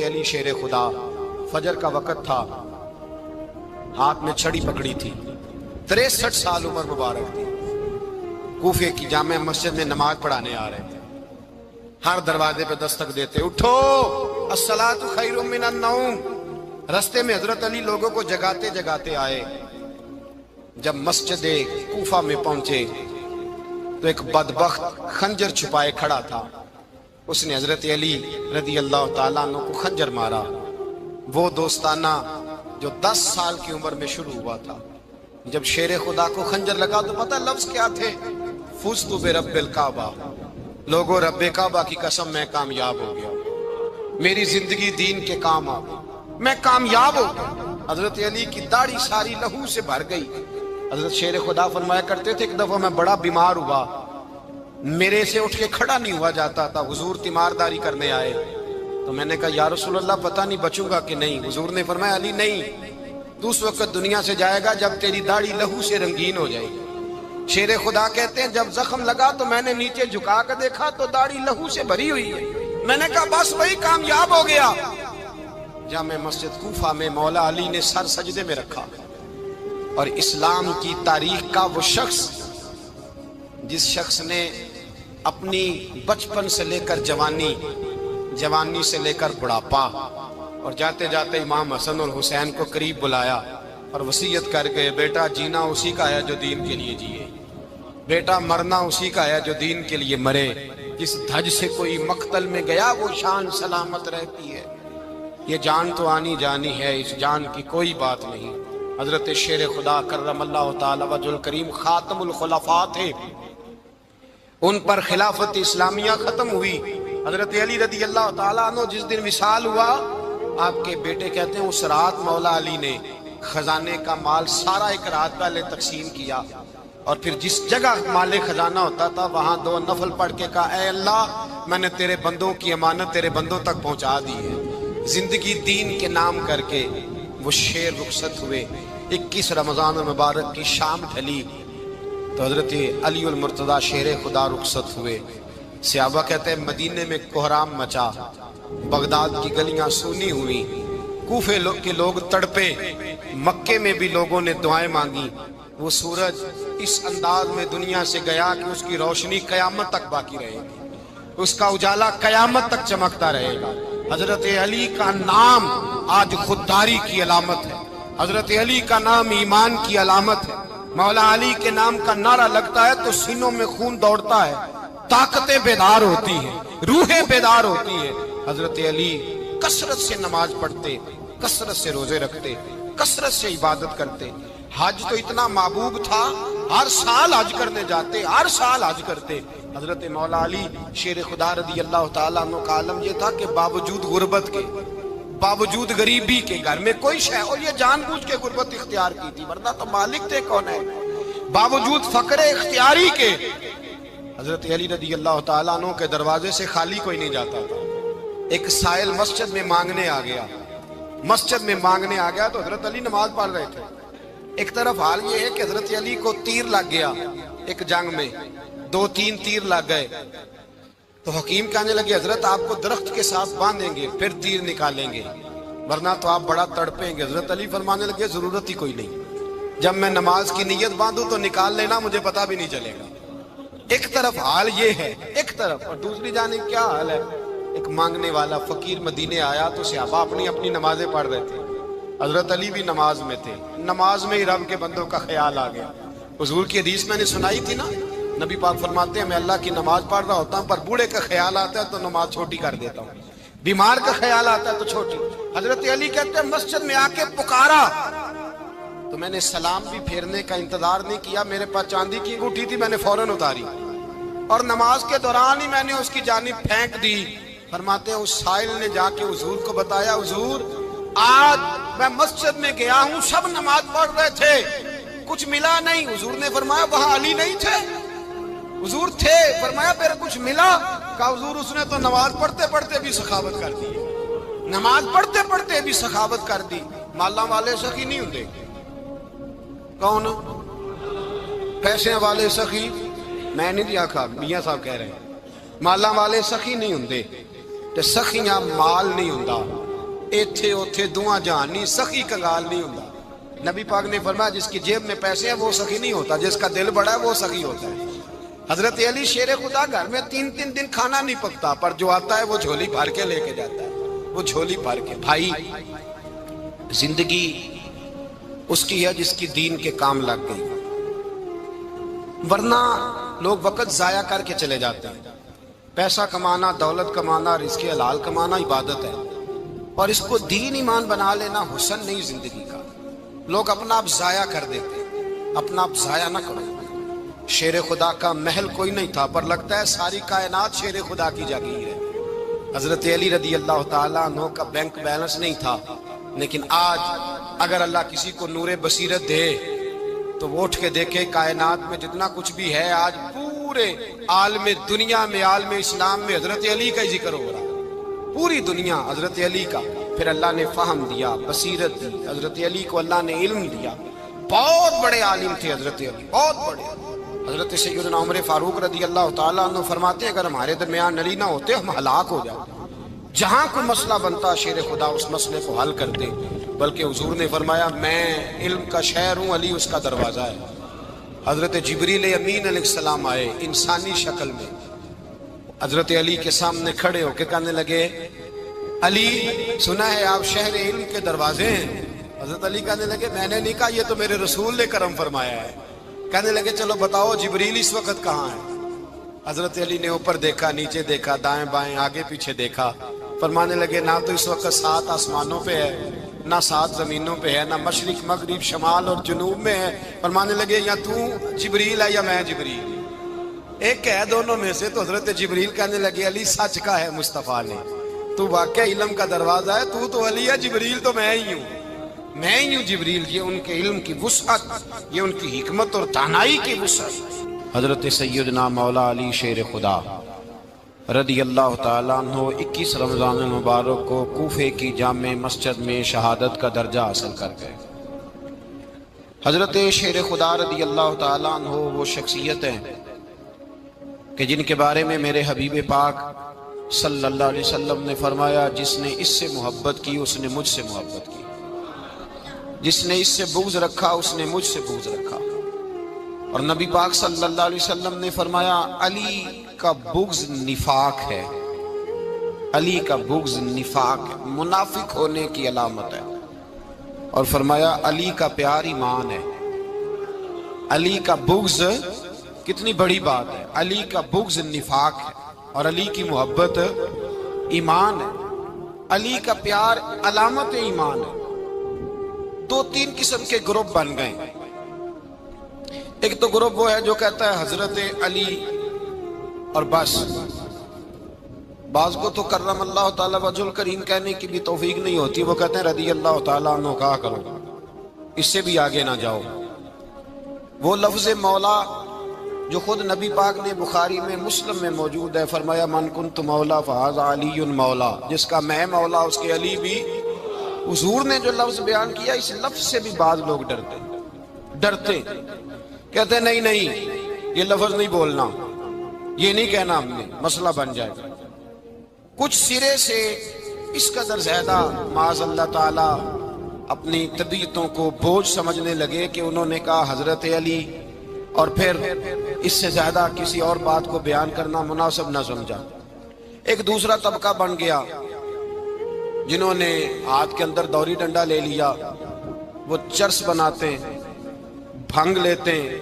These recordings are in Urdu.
علی شیر خدا، فجر کا وقت تھا، ہاتھ میں چھڑی پکڑی تھی، 63 سال عمر مبارک تھی، کوفے کی جامع مسجد میں نماز پڑھانے آ رہے تھے۔ ہر دروازے پہ دستک دیتے، اٹھو الصلاۃ خیر من النوم۔ رستے میں حضرت علی لوگوں کو جگاتے جگاتے آئے۔ جب مسجد کوفہ میں پہنچے تو ایک بدبخت خنجر چھپائے کھڑا تھا، اس نے حضرت علی رضی اللہ تعالیٰ عنہ کو خنجر مارا۔ وہ دوستانہ جو 10 سال کی عمر میں شروع ہوا تھا، جب شیر خدا کو خنجر لگا تو پتہ لفظ کیا تھے؟ فزت برب الکعبہ، لوگوں رب کعبہ کی قسم میں کامیاب ہو گیا، میری زندگی دین کے کام آ گئی، میں کامیاب ہو گیا۔ حضرت علی کی داڑھی ساری لہو سے بھر گئی۔ حضرت شیر خدا فرمایا کرتے تھے، ایک دفعہ میں بڑا بیمار ہوا، میرے سے اٹھ کے کھڑا نہیں ہوا جاتا تھا، حضور تیمارداری کرنے آئے تو میں نے کہا یا رسول اللہ پتہ نہیں بچوں گا کہ نہیں۔ حضور نے فرمایا علی نہیں، تو اس وقت دنیا سے جائے گا جب تیری داڑھی لہو سے رنگین ہو جائے گی۔ شیر خدا کہتے ہیں جب زخم لگا تو میں نے نیچے جھکا کر دیکھا تو داڑھی لہو سے بھری ہوئی ہے، میں نے کہا بس وہی کامیاب ہو گیا۔ جامع مسجد کوفہ میں مولا علی نے سر سجدے میں رکھا، اور اسلام کی تاریخ کا وہ شخص جس شخص نے اپنی بچپن سے لے کر جوانی، جوانی سے لے کر بڑھاپا، اور جاتے جاتے امام حسن اور حسین کو قریب بلایا اور وصیت کر گئے، بیٹا جینا اسی کا ہے جو دین کے لیے جیے، بیٹا مرنا اسی کا ہے جو دین کے لیے مرے، جس دھج سے کوئی مقتل میں گیا وہ شان سلامت رہتی ہے، یہ جان تو آنی جانی ہے، اس جان کی کوئی بات نہیں۔ حضرت شیر خدا کرم اللہ تعالی وجہ الکریم خاتم الخلفاء تھے، ان پر خلافت اسلامیہ ختم ہوئی۔ حضرت علی رضی اللہ تعالیٰ عنہ جس دن وصال ہوا، آپ کے بیٹے کہتے ہیں اس رات مولا علی نے خزانے کا مال سارا ایک رات پہلے تقسیم کیا، اور پھر جس جگہ مال خزانہ ہوتا تھا وہاں 2 نفل پڑھ کے کہا اے اللہ میں نے تیرے بندوں کی امانت تیرے بندوں تک پہنچا دی ہے۔ زندگی دین کے نام کر کے وہ شیر رخصت ہوئے۔ 21 رمضان المبارک کی شام ڈھلی تو حضرت علی المرتضیٰ شیر خدا رخصت ہوئے۔ صحابہ کہتے ہیں مدینے میں کوہرام مچا، بغداد کی گلیاں سونی ہوئی، کوفے کے لوگ تڑپے، مکے میں بھی لوگوں نے دعائیں مانگی۔ وہ سورج اس انداز میں دنیا سے گیا کہ اس کی روشنی قیامت تک باقی رہے گی، اس کا اجالا قیامت تک چمکتا رہے گا۔ حضرت علی کا نام آج خودداری کی علامت ہے، حضرت علی کا نام ایمان کی علامت ہے۔ مولا علی کے نام کا نعرہ لگتا ہے تو سینوں میں خون دوڑتا ہے، طاقتیں بیدار ہوتی ہیں، روحیں بیدار ہوتی ہیں۔ حضرت علی کثرت سے نماز پڑھتے، کثرت سے روزے رکھتے، کثرت سے عبادت کرتے۔ حج تو اتنا محبوب تھا، ہر سال حج کرنے جاتے، ہر سال حج کرتے۔ حضرت مولا علی شیر خدا رضی اللہ تعالیٰ عنہ کا عالم یہ تھا کہ باوجود غربت کے، باوجود غریبی کے، گھر میں کوئی شے، اور یہ جان بوجھ کے غربت اختیار کی تھی ورنہ تو مالک تھے کون ہے، باوجود فقر اختیاری کے حضرت علی رضی اللہ تعالیٰ عنہ کے دروازے سے خالی کوئی نہیں جاتا تھا۔ ایک سائل مسجد میں مانگنے آ گیا، مسجد میں مانگنے آ گیا تو حضرت علی نماز پڑھ رہے تھے۔ ایک طرف حال یہ ہے کہ حضرت علی کو تیر لگ گیا ایک جنگ میں، 2-3 تیر لگ گئے تو حکیم کہنے لگے حضرت آپ کو درخت کے ساتھ باندھیں گے پھر تیر نکالیں گے ورنہ تو آپ بڑا تڑپیں گے۔ حضرت علی فرمانے لگے ضرورت ہی کوئی نہیں، جب میں نماز کی نیت باندھوں تو نکال لینا، مجھے پتہ بھی نہیں چلے گا۔ ایک طرف حال یہ ہے، ایک طرف، اور دوسری جانب کیا حال ہے؟ ایک مانگنے والا فقیر مدینے آیا تو صحابہ اپنی اپنی نمازیں پڑھ رہے تھے، حضرت علی بھی نماز میں تھے، نماز میں ہی رب کے بندوں کا خیال آ گیا۔ حضور کی حدیث میں نے سنائی تھی نا، نبی پاک فرماتے ہیں میں اللہ کی نماز پڑھ رہا ہوتا ہوں پر بوڑھے کا خیال آتا ہے تو نماز چھوٹی کر دیتا ہوں، بیمار کا خیال آتا ہے تو چھوٹی۔ حضرت علی کہتے ہیں مسجد میں آ کے پکارا تو میں نے سلام بھی پھیرنے کا انتظار نہیں کیا، میرے پاس چاندی کی انگوٹھی تھی، میں نے فوراً اتاری اور نماز کے دوران ہی میں نے اس کی جانب پھینک دی۔ فرماتے ہیں اس سائل نے جا کے حضور کو بتایا حضور آج میں مسجد میں گیا ہوں، سب نماز پڑھ رہے تھے، کچھ ملا نہیں۔ حضور نے فرمایا وہاں علی نہیں تھے؟ حضور تھے۔ فرمایا پھر کچھ ملا؟ کہا حضور اس نے تو نماز پڑھتے پڑھتے بھی سخاوت کر دی، نماز پڑھتے پڑھتے بھی سخاوت کر دی۔ مالاں والے سخی نہیں ہوندے، کون؟ پیسے والے سخی میں نہیں دیا کھا، میاں صاحب کہہ رہے ہیں مالاں والے سخی نہیں ہوندے، تے سخیاں مال نہیں ہوندا، ایتھے اوتھے دعا جہان نہیں، سخی کنگال نہیں ہوتا۔ نبی پاک نے فرمایا جس کی جیب میں پیسے ہیں وہ سخی نہیں ہوتا، جس کا دل بڑا ہے وہ سخی ہوتا ہے۔ حضرت علی شیر خدا گھر میں 3 دن کھانا نہیں پکتا، پر جو آتا ہے وہ جھولی بھر کے لے کے جاتا ہے، وہ جھولی بھر کے۔ بھائی زندگی اس کی ہے جس کی دین کے کام لگ گئی، ورنہ لوگ وقت ضائع کر کے چلے جاتے ہیں۔ پیسہ کمانا، دولت کمانا، رزق حلال کمانا عبادت ہے، اور اس کو دین ایمان بنا لینا حسن نہیں زندگی کا۔ لوگ اپنا آپ ضائع کر دیتے، اپنا آپ ضائع نہ کرو۔ شیر خدا کا محل کوئی نہیں تھا، پر لگتا ہے ساری کائنات شیر خدا کی جاگیر ہے۔ حضرت علی رضی اللہ تعالیٰ عنہ کا بینک بیلنس نہیں تھا، لیکن آج اگر اللہ کسی کو نور بصیرت دے تو وہ اٹھ کے دیکھے کائنات میں جتنا کچھ بھی ہے، آج پورے عالم دنیا میں، عالم اسلام میں حضرت علی کا ہی ذکر ہو رہا ہے، پوری دنیا حضرت علی کا۔ پھر اللہ نے فہم دیا، بصیرت دی، حضرت علی کو اللہ نے علم دیا۔ بہت بڑے عالم تھے حضرت علی، بہت بڑے۔ حضرت سیدنا عمر فاروق رضی اللہ تعالیٰ عنہ فرماتے ہیں اگر ہمارے درمیان علی نہ ہوتے ہم ہلاک ہو جاتے، جہاں کوئی مسئلہ بنتا شیر خدا اس مسئلے کو حل کرتے۔ بلکہ حضور نے فرمایا میں علم کا شہر ہوں، علی اس کا دروازہ ہے۔ حضرت جبریل امین علیہ السلام آئے انسانی شکل میں، حضرت علی کے سامنے کھڑے ہو کے کہنے لگے علی سنا ہے آپ شہر علم کے دروازے ہیں۔ حضرت علی کہنے لگے میں نے نہیں کہا، یہ تو میرے رسول نے کرم فرمایا ہے۔ کہنے لگے چلو بتاؤ جبریل اس وقت کہاں ہے؟ حضرت علی نے اوپر دیکھا، نیچے دیکھا، دائیں بائیں آگے پیچھے دیکھا، فرمانے لگے نہ تو اس وقت 7 آسمانوں پہ ہے، نہ 7 زمینوں پہ ہے، نہ مشرق مغرب شمال اور جنوب میں ہے۔ فرمانے لگے یا تو جبریل ہے یا میں جبریل، ایک ہے دونوں میں سے۔ تو حضرت جبریل کہنے لگے علی سچ کا ہے مصطفیٰ نے، تو واقعہ علم کا دروازہ ہے، تو علی ہے، جبریل تو میں ہی ہوں، میں ہی ہوں جبریل۔ یہ ان کے علم کی وسعت، یہ ان کی حکمت اور دانائی کی وسعت۔ حضرت سیدنا مولا علی شیر خدا رضی اللہ تعالیٰ عنہ 21 رمضان المبارک کو کوفے کی جامع مسجد میں شہادت کا درجہ حاصل کر گئے۔ حضرت شیر خدا رضی اللہ تعالیٰ عنہ وہ شخصیت ہیں کہ جن کے بارے میں میرے حبیب پاک صلی اللہ علیہ وسلم نے فرمایا جس نے اس سے محبت کی اس نے مجھ سے محبت کی، جس نے اس سے بغض رکھا اس نے مجھ سے بغض رکھا۔ اور نبی پاک صلی اللہ علیہ وسلم نے فرمایا علی کا بغض نفاق ہے، علی کا بغض نفاق ہے، منافق ہونے کی علامت ہے۔ اور فرمایا علی کا پیار ایمان ہے، علی کا بغض کتنی بڑی بات ہے، علی کا بغض نفاق ہے اور علی کی محبت ایمان ہے، علی کا پیار علامت ایمان ہے۔ 2-3 قسم کے گروپ بن گئے۔ ایک تو گروپ وہ ہے جو کہتا ہے حضرت علی اور بس، بعض کو تو کرم اللہ تعالیٰ وجہ الکریم کہنے کی بھی توفیق نہیں ہوتی، وہ کہتے ہیں رضی اللہ تعالیٰ عنہ کہا کرو، اس سے بھی آگے نہ جاؤ۔ وہ لفظ مولا جو خود نبی پاک نے بخاری میں مسلم میں موجود ہے، فرمایا من کنت مولا فہذا علی مولا، جس کا میں مولا اس کے علی بھی۔ حضور نے جو لفظ بیان کیا اس لفظ سے بھی بعض لوگ ڈرتے کہتے ہیں نہیں یہ لفظ نہیں بولنا، یہ نہیں کہنا، ہم نے مسئلہ بن جائے گا۔ کچھ سرے سے اس قدر زیادہ معاذ اللہ تعالی اپنی طبیعتوں کو بوجھ سمجھنے لگے کہ انہوں نے کہا حضرت علی، اور پھر اس سے زیادہ کسی اور بات کو بیان کرنا مناسب نہ سمجھا۔ ایک دوسرا طبقہ بن گیا جنہوں نے ہاتھ کے اندر دوری ڈنڈا لے لیا، وہ چرس بناتے ہیں، بھنگ لیتے ہیں،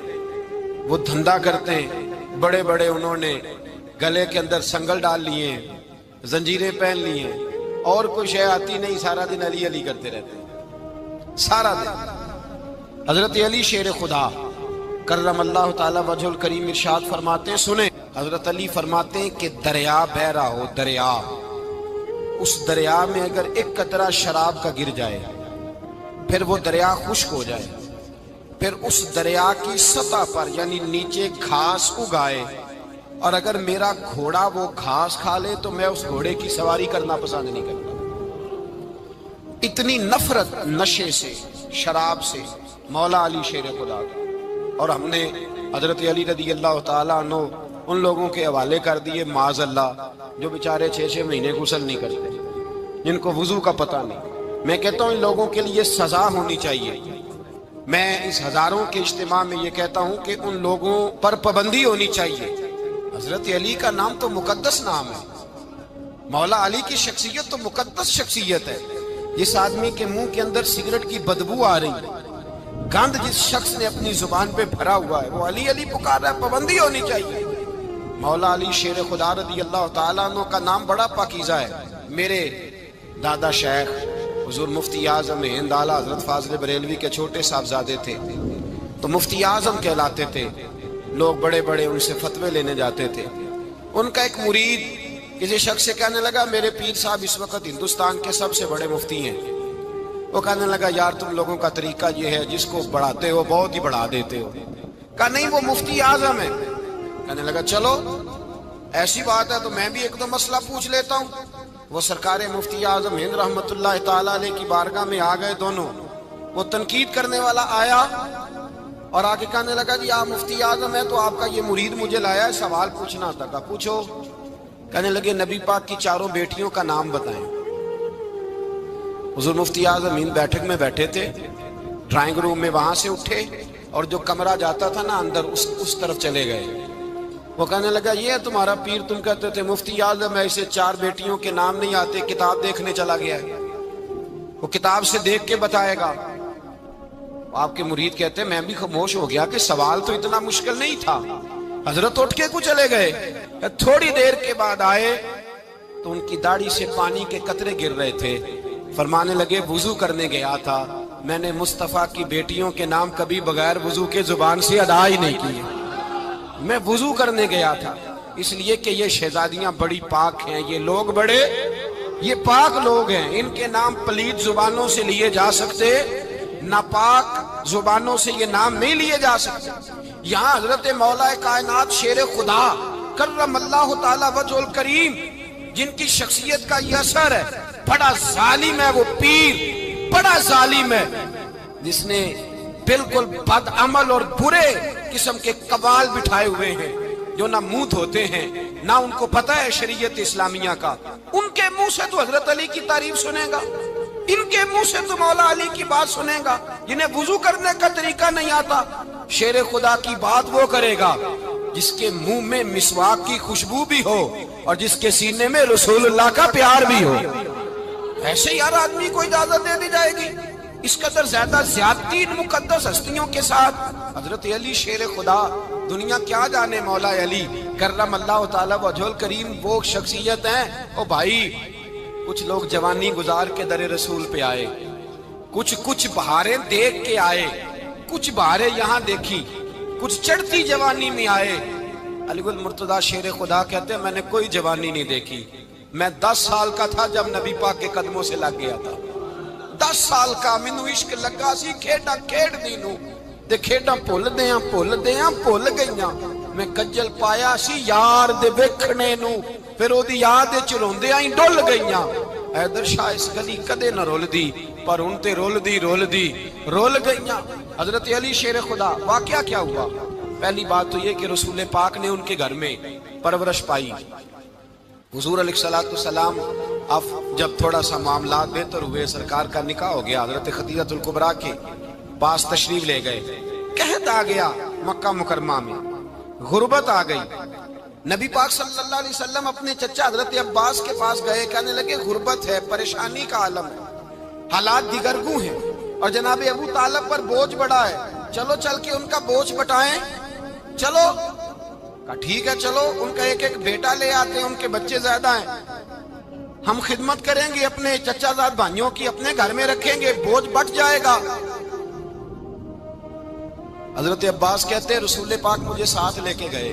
وہ دھندا کرتے ہیں، بڑے بڑے انہوں نے گلے کے اندر سنگل ڈال لیے ہیں، زنجیریں پہن لی ہیں، اور کوئی شے آتی نہیں، سارا دن علی علی کرتے رہتے ہیں سارا دن۔ حضرت علی شیر خدا کرم اللہ تعالی وجہ الکریم ارشاد فرماتے ہیں، سنیں حضرت علی فرماتے ہیں کہ دریا بہ رہا ہو، دریا، اس دریا میں اگر ایک قطرہ شراب کا گر جائے پھر وہ دریا خشک ہو جائے، پھر اس دریا کی سطح پر یعنی نیچے گھاس اگائے، اور اگر میرا گھوڑا وہ گھاس کھا لے تو میں اس گھوڑے کی سواری کرنا پسند نہیں کرتا۔ اتنی نفرت نشے سے، شراب سے مولا علی شیر خدا کا۔ اور ہم نے حضرت علی رضی اللہ تعالیٰ عنہ ان لوگوں کے حوالے کر دیے معاذ اللہ جو بیچارے 6 مہینے غسل نہیں کرتے، جن کو وضو کا پتہ نہیں. میں کہتا ہوں ان لوگوں کے لیے سزا ہونی چاہیے. میں اس ہزاروں کے اجتماع میں یہ کہتا ہوں کہ ان لوگوں پر پابندی ہونی چاہیے. حضرت علی کا نام تو مقدس نام ہے. مولا علی کی شخصیت تو مقدس شخصیت ہے. جس آدمی کے منہ کے اندر سگریٹ کی بدبو آ رہی، گند جس شخص نے اپنی زبان پہ بھرا ہوا ہے، وہ علی علی پکار رہا ہے. پابندی ہونی چاہیے. مولا علی شیر خدا رضی اللہ تعالیٰ عنہ کا نام بڑا پاکیزہ ہے. میرے دادا شیخ حضور مفتی اعظم ہند اعلیٰ حضرت فاضل بریلوی کے چھوٹے صاحبزادے تھے، تو مفتی اعظم کہلاتے تھے. لوگ بڑے بڑے ان سے فتوے لینے جاتے تھے. ان کا ایک مرید کسی شخص سے کہنے لگا میرے پیر صاحب اس وقت ہندوستان کے سب سے بڑے مفتی ہیں. وہ کہنے لگا یار تم لوگوں کا طریقہ یہ ہے، جس کو بڑھاتے ہو بہت ہی بڑھا دیتے ہو. کہا نہیں وہ مفتی اعظم ہے. کہنے لگا چلو ایسی بات ہے تو میں بھی ایک دو مسئلہ پوچھ لیتا ہوں. وہ سرکار مفتی اعظم ہند رحمت اللہ تعالیٰ علیہ کی بارگاہ میں آ گئے دونوں. وہ تنقید کرنے والا آیا اور آگے کہنے لگا جی آپ مفتی اعظم ہے تو آپ کا یہ مرید مجھے لایا ہے سوال پوچھنا تھا. کہا پوچھو. کہنے لگے نبی پاک کی چاروں بیٹیوں کا نام بتائیں. حضور مفتی اعظم ہند بیٹھک میں بیٹھے تھے، ڈرائنگ روم میں وہاں سے اٹھے اور جو کمرہ جاتا تھا نا اندر اس طرف چلے گئے. وہ کہنے لگا یہ ہے تمہارا پیر، تم کہتے تھے مفتی اعظم ہے، اسے چار بیٹیوں کے نام نہیں آتے، کتاب دیکھنے چلا گیا ہے، وہ کتاب سے دیکھ کے بتائے گا. آپ کے مرید کہتے ہیں میں بھی خاموش ہو گیا کہ سوال تو اتنا مشکل نہیں تھا. حضرت اٹھ کے کو چلے گئے. تھوڑی دیر کے بعد آئے تو ان کی داڑھی سے پانی کے قطرے گر رہے تھے. فرمانے لگے وضو کرنے گیا تھا، میں نے مصطفیٰ کی بیٹیوں کے نام کبھی بغیر وضو کے زبان سے ادا ہی نہیں کیے. میں وضو کرنے گیا تھا اس لیے کہ یہ شہزادیاں بڑی پاک ہیں، یہ لوگ بڑے یہ پاک لوگ ہیں. ان کے نام پلید زبانوں سے لیے جا سکتے، ناپاک زبانوں سے یہ نام نہیں لیے جا سکتے. یہاں حضرت مولا کائنات شیر خدا کرم اللہ تعالی وجہ الکریم جن کی شخصیت کا یہ اثر ہے، بڑا ظالم ہے وہ پیر، بڑا ظالم ہے جس نے بالکل بد عمل اور برے قسم کے قبال بٹھائے ہوئے ہیں، جو نہ منہ دھوتے ہیں نہ ان کو پتہ ہے شریعت اسلامیہ کا. ان کے منہ سے تو حضرت علی کی تعریف سنے گا، ان کے منہ سے تو مولا علی کی بات سنے گا. جنہیں وضو کرنے کا طریقہ نہیں آتا، شیر خدا کی بات وہ کرے گا جس کے منہ میں مسواک کی خوشبو بھی ہو اور جس کے سینے میں رسول اللہ کا پیار بھی ہو. ایسے ہی ہر آدمی کو اجازت دے دی جائے گی؟ اس قدر زیادہ زیادتی ان مقدس ہستیوں کے ساتھ. حضرت علی شیر خدا، دنیا کیا جانے مولا علی کرم اللہ تعالی وجہ الکریم وہ شخصیت ہیں. او بھائی کچھ لوگ جوانی گزار کے در رسول پہ آئے، کچھ بہاریں دیکھ کے آئے، کچھ بہاریں یہاں دیکھی، کچھ چڑھتی جوانی میں آئے. علی گل مرتضیٰ شیر خدا کہتے ہیں میں نے کوئی جوانی نہیں دیکھی. میں 10 سال کا تھا جب نبی پاک کے قدموں سے لگ گیا تھا. 10 سال کا مینوں عشق لگا سی، کھیڈا کھیڈ دی نو تے کھیڈا بھول گئیاں. میں کجل پایا سی یار دے ویکھنے نو، پھر او دی یاد وچ روندیاں ہی ڈل گئیاں. حیدر شاہ اس گلی کدے نہ رول دی، پر ان تے رول دی رول گئیاں. حضرت علی شیر خدا، واقعہ کیا ہوا؟ پہلی بات تو یہ کہ رسول پاک نے ان کے گھر میں پرورش پائی. حضور علیہ السلام اب جب تھوڑا سا معاملات بہتر ہوئے، سرکار کا نکاح ہو گیا، حضرت خدیجہ الکبریٰ کے پاس تشریف لے گئے. قحط آ گیا مکہ مکرمہ میں، غربت آ گئی. نبی پاک صلی اللہ علیہ وسلم اپنے چچا حضرت عباس کے پاس گئے، کہنے لگے غربت ہے، پریشانی کا عالم ہے، حالات دیگرگوں ہیں اور جناب ابو طالب پر بوجھ بڑا ہے، چلو چل کے ان کا بوجھ بٹائیں. چلو کہا ٹھیک ہے چلو، ان کا ایک بیٹا لے آتے ہیں، ان کے بچے زیادہ ہیں، ہم خدمت کریں گے اپنے چچا زاد بھائیوں کی، اپنے گھر میں رکھیں گے، بوجھ بٹ جائے گا. حضرت عباس کہتے ہیں رسول پاک مجھے ساتھ لے کے گئے.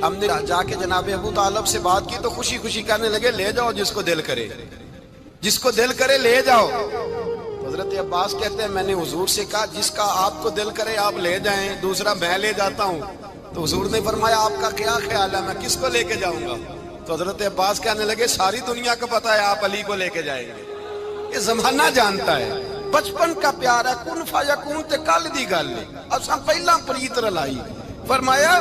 ہم نے جا کے جناب ابو طالب سے بات کی تو خوشی خوشی کہنے لگے لے جاؤ جس کو دل کرے لے جاؤ. حضرت عباس کہتے ہیں میں نے حضور سے کہا جس کا آپ کو دل کرے آپ لے جائیں، دوسرا میں لے جاتا ہوں. تو حضور نے فرمایا آپ کا کیا خیال ہے، میں کس کو لے کے جاؤں گا؟ تو حضرت عباس کہنے لگے ساری دنیا کو پتا ہے آپ علی کو لے کے جائیں گے، یہ زمانہ جانتا ہے، بچپن کا پیار ہے، کن فیکون تے کل دی گل ہے، اساں پہلا پریت رلائی. فرمایا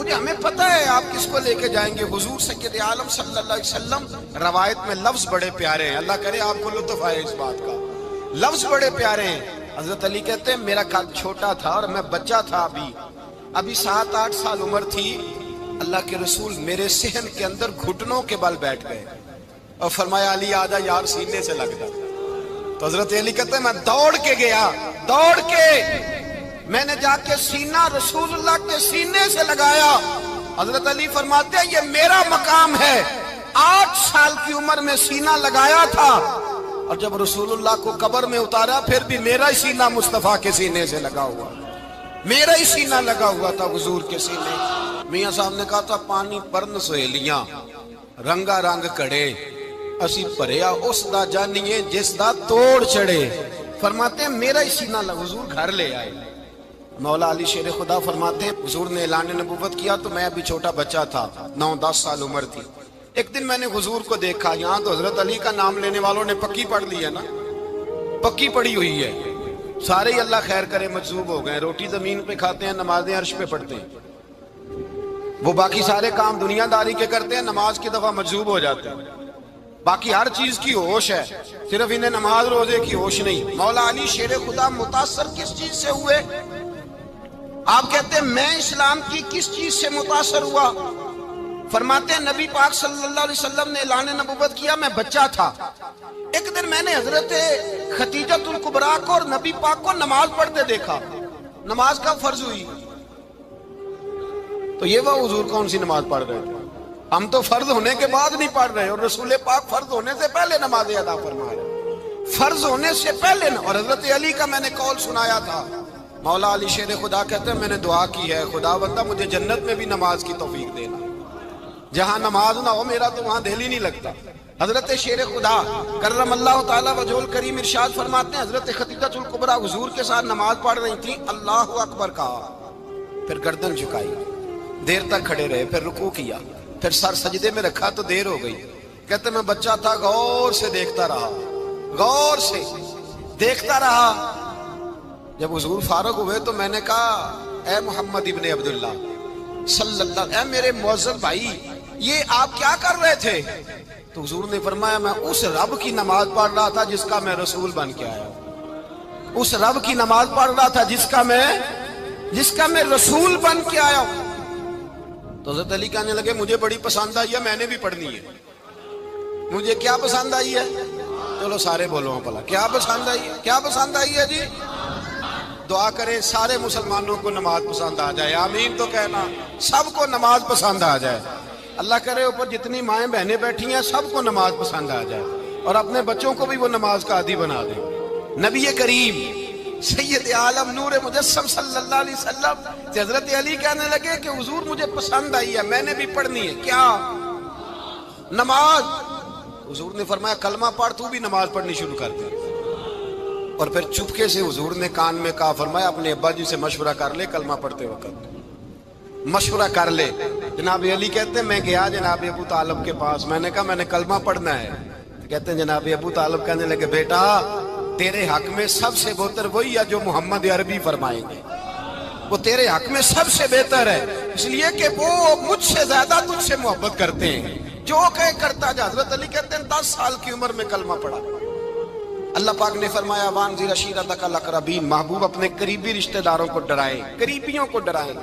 مجھے ہمیں پتہ ہے آپ کس کو لے کے جائیں گے. حضور سید عالم صلی اللہ علیہ وسلم. روایت میں لفظ بڑے پیارے ہیں, اللہ کرے آپ کو لطف آئے اس بات کا. لفظ بڑے پیارے ہیں. حضرت علی کہتے ہیں میرا قد چھوٹا تھا اور میں بچہ تھا, ابھی 7-8 سال عمر تھی. اللہ کے رسول میرے صحن کے اندر گھٹنوں کے بل بیٹھ گئے اور فرمایا علی آجا یار سینے سے لگ جا. تو حضرت علی کہتے ہیں میں دوڑ کے گیا, دوڑ کے میں نے جا کے سینہ رسول اللہ کے سینے سے لگایا. حضرت علی فرماتے ہیں یہ میرا مقام ہے. 8 سال کی عمر میں سینہ لگایا تھا اور جب رسول اللہ کو قبر میں اتارا پھر بھی میرا ہی سینہ مصطفیٰ کے سینے سے لگا ہوا, میرا ہی سینہ لگا ہوا تھا حضور کے سینے. میاں صاحب نے کہا تھا پانی پرن سہیلیاں رنگا رنگ کڑے اسی پریا اس دا جانیے جس دا توڑ چڑے. فرماتے ہیں میرا ہی سینہ لگا. حضور گھر لے آئے. مولا علی شیر خدا فرماتے ہیں حضور نے اعلان نبوت کیا تو میں ابھی چھوٹا بچہ تھا, 9-10 سال عمر تھی. ایک دن میں نے حضور کو دیکھا. یہاں تو حضرت علی کا نام لینے والوں نے پکی پڑھ لی ہے نا, پکی پڑھی ہوئی ہے. سارے ہی اللہ خیر کرے مجذوب ہو گئے. روٹی زمین پہ کھاتے ہیں, نمازیں عرش پہ پڑھتے ہیں. وہ باقی سارے کام دنیا داری کے کرتے ہیں, نماز کی دفعہ مجذوب ہو جاتے ہیں. باقی ہر چیز کی ہوش ہے, صرف انہیں نماز روزے کی ہوش نہیں. مولا علی شیر خدا متاثر کس چیز سے ہوئے؟ آپ کہتے ہیں میں اسلام کی کس چیز سے متاثر ہوا؟ فرماتے ہیں نبی پاک صلی اللہ علیہ وسلم نے اعلان نبوت کیا, میں بچہ تھا. ایک دن میں نے حضرت خدیجہ الکبریٰ کو اور نبی پاک کو نماز پڑھتے دیکھا. نماز کا فرض ہوئی تو یہ وہ حضور کون سی نماز پڑھ رہے تھے؟ ہم تو فرض ہونے کے بعد نہیں پڑھ رہے, اور رسول پاک فرض ہونے سے پہلے نماز ادا فرما رہے, فرض ہونے سے پہلے. اور حضرت علی کا میں نے قول سنایا تھا. مولا علی شیر خدا کہتے ہیں میں نے دعا کی ہے خدا بندہ مجھے جنت میں بھی نماز کی توفیق دینا. جہاں نماز نہ ہو میرا تو وہاں دل ہی نہیں لگتا. حضرت شیر خدا کرم اللہ تعالیٰ وجہ الکریم ارشاد فرماتے ہیں حضرت خدیجہ الکبریٰ حضور کے ساتھ نماز پڑھ رہی تھی. اللہ اکبر کہا, پھر گردن جھکائی, دیر تک کھڑے رہے, پھر رکوع کیا, پھر سر سجدے میں رکھا تو دیر ہو گئی. کہتے میں بچہ تھا, غور سے دیکھتا رہا, غور سے دیکھتا رہا. جب حضور فارغ ہوئے تو میں نے کہا اے محمد ابن عبداللہ صلی اللہ, اے میرے معزز بھائی یہ آپ کیا کر رہے تھے؟ تو حضور نے فرمایا میں اس رب کی نماز پڑھ رہا تھا جس کا میں رسول بن کے آیا ہوں. اس رب کی نماز پڑھ رہا تھا جس کا میں رسول بن کے آیا ہوں. تو حضرت علی کہنے لگے مجھے بڑی پسند آئی ہے, میں نے بھی پڑھنی ہے. مجھے کیا پسند آئی ہے؟ چلو سارے بولو پلا کیا پسند آئی ہے؟ کیا پسند آئی ہے جی؟ دعا کریں سارے مسلمانوں کو نماز پسند آ جائے. آمین تو کہنا. سب کو نماز پسند آ جائے. اللہ کرے اوپر جتنی مائیں بہنیں بیٹھی ہیں سب کو نماز پسند آ جائے, اور اپنے بچوں کو بھی وہ نماز کا عادی بنا دیں. نبی کریم سید عالم نور مجسم صلی اللہ علیہ وسلم حضرت علی کہنے لگے کہ حضور مجھے پسند آئی ہے, میں نے بھی پڑھنی ہے. کیا؟ نماز. حضور نے فرمایا کلمہ پڑھ, تو بھی نماز پڑھنی شروع کر دے. اور پھر چپکے سے حضور نے کان میں کہا, فرمایا اپنے ابا جی سے مشورہ کر لے کلمہ پڑھتے وقت, مشورہ کر لے. جناب علی کہتے ہیں میں گیا جناب ابو طالب کے پاس, میں نے کہا میں نے کلمہ پڑھنا ہے. کہتے ہیں جناب ابو طالب کہنے لگے بیٹا تیرے حق میں سب سے بہتر وہی ہے جو محمد عربی فرمائیں گے, وہ تیرے حق میں سب سے بہتر ہے, اس لیے کہ وہ مجھ سے زیادہ تجھ سے محبت کرتے ہیں, جو کہے کرتا جا. حضرت علی کہتے ہیں 10 سال کی عمر میں کلمہ پڑھا. اللہ پاک نے فرمایا وانذر عشیرتک الاقربین, محبوب اپنے قریبی رشتہ داروں کو ڈرائیں, قریبیوں کو ڈرائیں,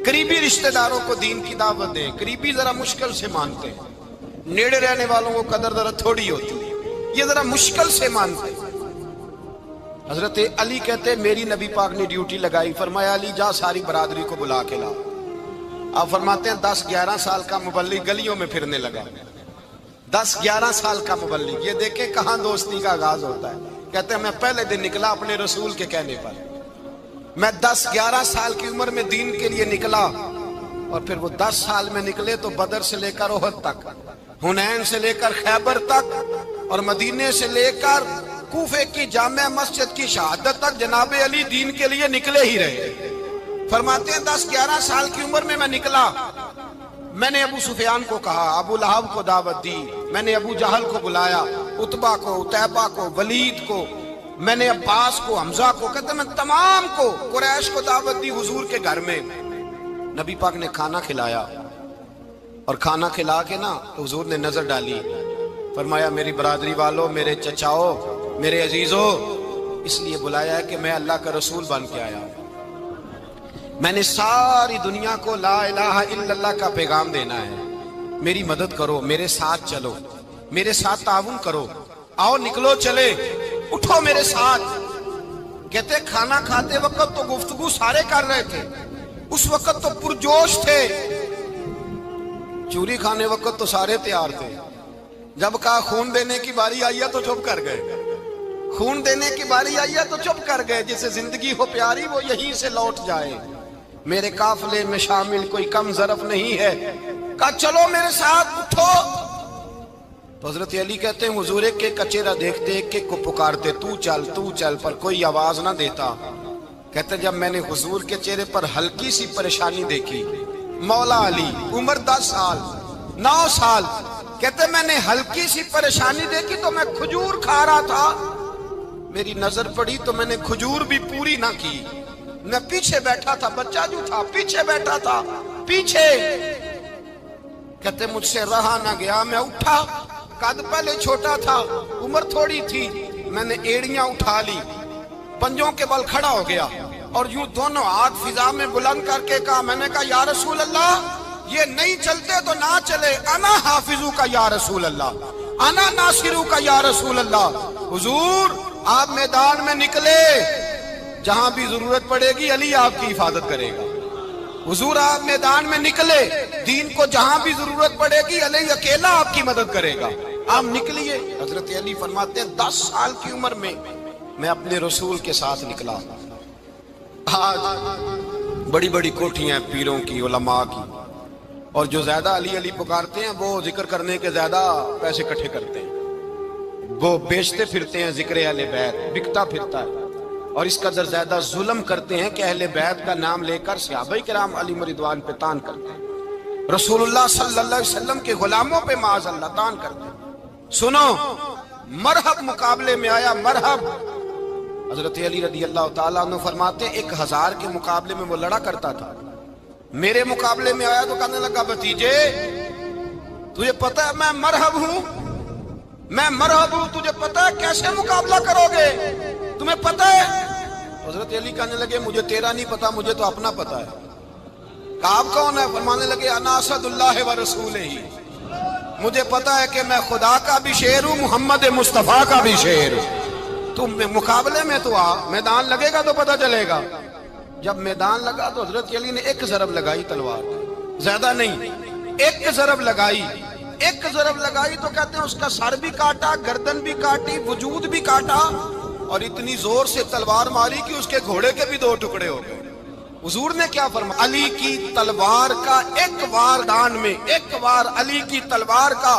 قریبی رشتہ داروں کو دین کی دعوت دیں. قریبی ذرا مشکل سے مانتے ہیں, نیڑے رہنے والوں کو قدر ذرا تھوڑی ہوتی ہے, یہ ذرا مشکل سے مانتے ہیں. حضرت علی کہتے میری نبی پاک نے ڈیوٹی لگائی, فرمایا علی جا ساری برادری کو بلا کے لا. آپ فرماتے ہیں 10-11 سال کا مبلغ گلیوں میں پھرنے لگا. 10-11 سال کا مبلغ, یہ دیکھیں کہاں دوستی کا آغاز ہوتا ہے. کہتے ہیں میں پہلے دن نکلا اپنے رسول کے کہنے پر, میں 10-11 سال کی عمر میں دین کے لیے نکلا, اور پھر وہ 10 سال میں نکلے تو بدر سے لے کر احد تک, حنین سے لے کر خیبر تک, اور مدینے سے لے کر کوفے کی جامع مسجد کی شہادت تک جناب علی دین کے لیے نکلے ہی رہے. فرماتے ہیں 10-11 سال کی عمر میں نکلا. میں نے ابو سفیان کو کہا, ابو لہب کو دعوت دی, میں نے ابو جہل کو بلایا, عتبہ کو, عتیبہ کو, ولید کو, میں نے عباس کو, حمزہ کو, کہتے میں تمام کو قریش کو دعوت دی حضور کے گھر میں. نبی پاک نے کھانا کھلایا، اور کھانا کھلا کے نا تو حضور نے نظر ڈالی، فرمایا میری برادری والوں، میرے چچاؤ، میرے عزیزو، اس لیے بلایا ہے کہ میں اللہ کا رسول بن کے آیا ہوں، میں نے ساری دنیا کو لا الہ الا اللہ کا پیغام دینا ہے، میری مدد کرو، میرے ساتھ چلو، میرے ساتھ تعاون کرو، آؤ نکلو چلے، اٹھو میرے ساتھ۔ کہتے کھانا کھاتے وقت تو گفتگو سارے کر رہے تھے، اس وقت تو پرجوش تھے، چوری کھانے وقت تو سارے تیار تھے، جب کہا خون دینے کی باری آئی ہے تو چپ کر گئے، خون دینے کی باری آئی ہے تو چپ کر گئے، جسے زندگی ہو پیاری وہ یہیں سے لوٹ جائے، میرے قافلے میں شامل کوئی کم ظرف نہیں ہے، کہا چلو میرے ساتھ اٹھو۔ تو حضرت علی کہتے ہیں حضور ایک ایک کا چہرہ دیکھتے، ایک ایک کو پکارتے، تو چل، پر کوئی آواز نہ دیتا۔ کہتے جب میں نے حضور کے چہرے پر ہلکی سی پریشانی دیکھی، مولا علی عمر 10 سال 9 سال، کہتے میں نے ہلکی سی پریشانی دیکھی تو میں کھجور کھا رہا تھا، میری نظر پڑی تو میں نے کھجور بھی پوری نہ کی، میں پیچھے بیٹھا تھا، بچہ جو تھا پیچھے بیٹھا تھا، پیچھے۔ کہتے مجھ سے رہا نہ گیا، میں اٹھا، قد پہلے چھوٹا تھا، عمر تھوڑی تھی، میں نے ایڑیاں اٹھا لی، پنجوں کے بل کھڑا ہو گیا، اور یوں دونوں ہاتھ فضا میں بلند کر کے کہا، میں نے کہا یا رسول اللہ یہ نہیں چلتے تو نہ چلے، انا حافظو کا یا رسول اللہ، انا ناصرو کا یا رسول اللہ۔ حضور آپ میدان میں نکلے، جہاں بھی ضرورت پڑے گی علی آپ کی حفاظت کرے گا، حضور آپ میدان میں نکلے، دین کو جہاں بھی ضرورت پڑے گی علی اکیلا آپ کی مدد کرے گا، آپ نکلیے۔ حضرت علی فرماتے ہیں 10 سال کی عمر میں میں اپنے رسول کے ساتھ نکلا۔ آج بڑی بڑی کوٹھیاں ہیں پیروں کی، علماء کی، اور جو زیادہ علی علی پکارتے ہیں وہ ذکر کرنے کے زیادہ پیسے اکٹھے کرتے ہیں، وہ بیچتے پھرتے ہیں ذکر اہل بیت، بکتا پھرتا ہے، اور اس قدر زیادہ ظلم کرتے ہیں کہ اہل بیت کا نام لے کر صحابہ کرام علی رضوان پہ تان کرتے ہیں، رسول اللہ صلی اللہ علیہ وسلم کے غلاموں پہ معاذ اللہ تان کرتے ہیں۔ سنو، مرحب مقابلے میں آیا، مرحب۔ حضرت علی رضی اللہ تعالیٰ عنہ فرماتے ہیں 1000 کے مقابلے میں وہ لڑا کرتا تھا، میرے مقابلے میں آیا تو کہنے لگا بھتیجے تجھے پتہ ہے میں مرحب ہوں، میں مرحب ہوں، تجھے پتہ ہے کیسے مقابلہ کرو گے، تمہیں پتہ ہے؟ حضرت علی کہنے لگے مجھے تیرا نہیں پتا، مجھے تو اپنا پتا ہے۔ کہا آپ کون ہے؟ فرمانے لگے انا اسد اللہ و رسولہ، مجھے پتا ہے کہ میں خدا کا بھی شیر ہوں، محمد مصطفیٰ کا بھی شیر ہوں، تم مقابلے میں تو آ، میدان لگے گا تو پتہ چلے گا۔ جب میدان لگا تو حضرت علی نے ایک ضرب لگائی تلوار، زیادہ نہیں، ایک ضرب لگائی، ایک ضرب لگائی تو کہتے ہیں اس کا سر بھی کاٹا، گردن بھی کاٹی، وجود بھی کاٹا، اور اتنی زور سے تلوار ماری کہ اس کے گھوڑے کے بھی 2 ٹکڑے ہو گئے۔ حضور نے کیا فرمایا؟ علی کی تلوار کا ایک وار دان میں، ایک وار علی کی تلوار کا،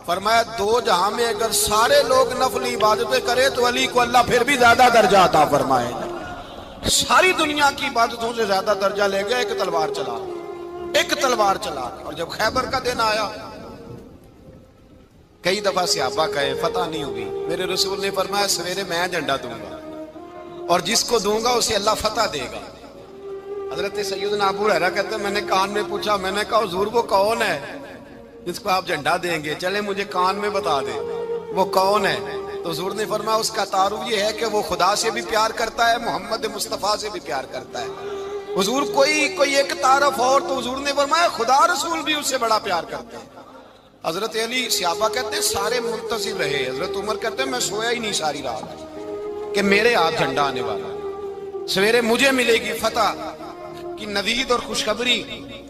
فرمایا 2 جہاں میں اگر سارے لوگ نفلی عبادتیں کرے تو علی کو اللہ پھر بھی زیادہ درجہ عطا فرمائے گا، ساری دنیا کی عبادتوں سے زیادہ درجہ لے گیا ایک تلوار چلا، ایک تلوار چلا۔ اور جب خیبر کا دن آیا، کئی دفعہ صحابہ کہے فتح نہیں ہوگی، میرے رسول نے فرمایا سویرے میں جھنڈا دوں گا، اور جس کو دوں گا اسے اللہ فتح دے گا۔ حضرت سیدنا ابو ہریرہ کہتے ہیں میں نے کان میں پوچھا، میں نے کہا حضور وہ کون ہے جس کو آپ جھنڈا دیں گے؟ چلے مجھے کان میں بتا دیں وہ کون ہے۔ تو حضور نے فرمایا اس کا تعارف یہ ہے کہ وہ خدا سے بھی پیار کرتا ہے، محمد مصطفیٰ سے بھی پیار کرتا ہے۔ حضور کوئی ایک تعارف اور، تو حضور نے فرمایا خدا رسول بھی اس سے بڑا پیار کرتے ہیں۔ حضرت علی صحابہ کہتے ہیں سارے منتظر رہے، حضرت عمر کہتے ہیں میں سویا ہی نہیں ساری رات کہ میرے ہاتھ جھنڈا آنے والا، سویرے مجھے ملے گی فتح کی نوید اور خوشخبری۔